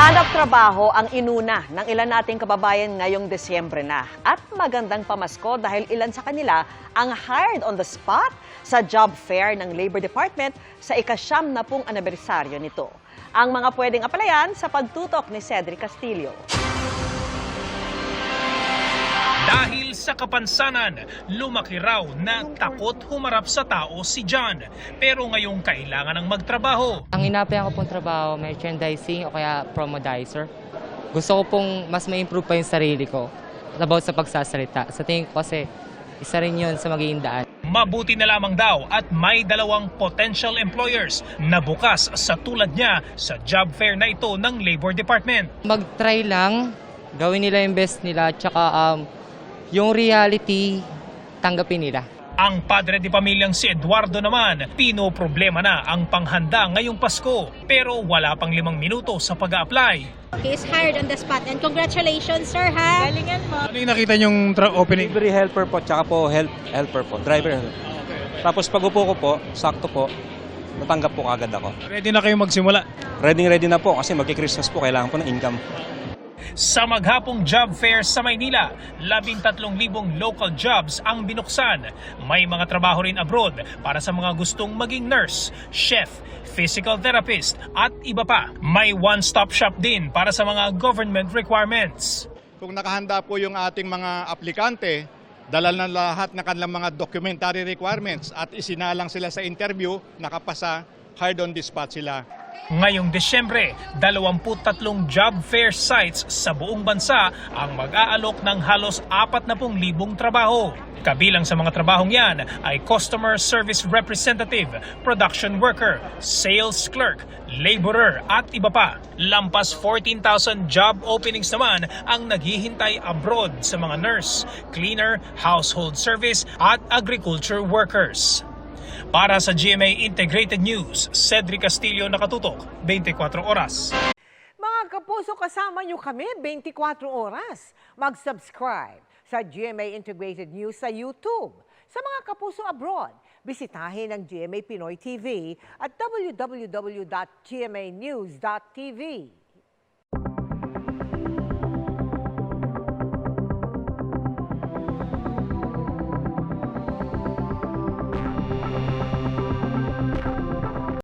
Hanap trabaho ang inuna ng ilan nating kababayan ngayong Desyembre na. At magandang pamasko dahil ilan sa kanila ang hired on the spot sa job fair ng Labor Department sa ika-90 anibersaryo nito. Ang mga pwedeng apalayan sa pagtutok ni Cedric Castillo. Dahil sa kapansanan, lumaki raw na takot humarap sa tao si John. Pero ngayong kailangan ng magtrabaho. Ang inaplayan ko pong trabaho, merchandising o kaya promodizer. Gusto ko pong mas ma-improve pa yung sarili ko about sa pagsasalita. Sa tingin ko kasi isa rin yun sa magiging daan. Mabuti na lamang daw at may 2 potential employers na bukas sa tulad niya sa job fair na ito ng Labor Department. Mag-try lang, gawin nila yung best nila, tsaka yung reality, tanggapin nila. Ang padre de pamilyang si Eduardo naman, pinoproblema na ang panghanda ngayong Pasko. Pero wala pang 5 minuto sa pag-a-apply. He is hired on the spot and congratulations, sir, ha? Galingan mo. Ano yung nakita niyong opening? Delivery helper po, tsaka po helper po, driver. Tapos pag upo ko po, sakto po, natanggap po agad ako. Ready na kayo magsimula? Ready na po kasi magki-Christmas po, kailangan po ng income. Sa maghapong job fair sa Maynila, 13,000 local jobs ang binuksan. May mga trabaho rin abroad para sa mga gustong maging nurse, chef, physical therapist at iba pa. May one-stop shop din para sa mga government requirements. Kung nakahanda po yung ating mga aplikante, dala na lahat ng kanilang mga documentary requirements at isinalang sila sa interview, nakapasa, hired on the spot sila. Ngayong Desyembre, 23 job fair sites sa buong bansa ang mag-aalok ng halos 40,000 trabaho. Kabilang sa mga trabahong yan ay customer service representative, production worker, sales clerk, laborer at iba pa. Lampas 14,000 job openings naman ang naghihintay abroad sa mga nurse, cleaner, household service at agriculture workers. Para sa GMA Integrated News, Cedric Castillo, nakatutok, 24 oras. Mga kapuso, kasama nyo kami 24 oras. Mag-subscribe sa GMA Integrated News sa YouTube. Sa mga kapuso abroad, bisitahin ang GMA Pinoy TV at www.gmanews.tv.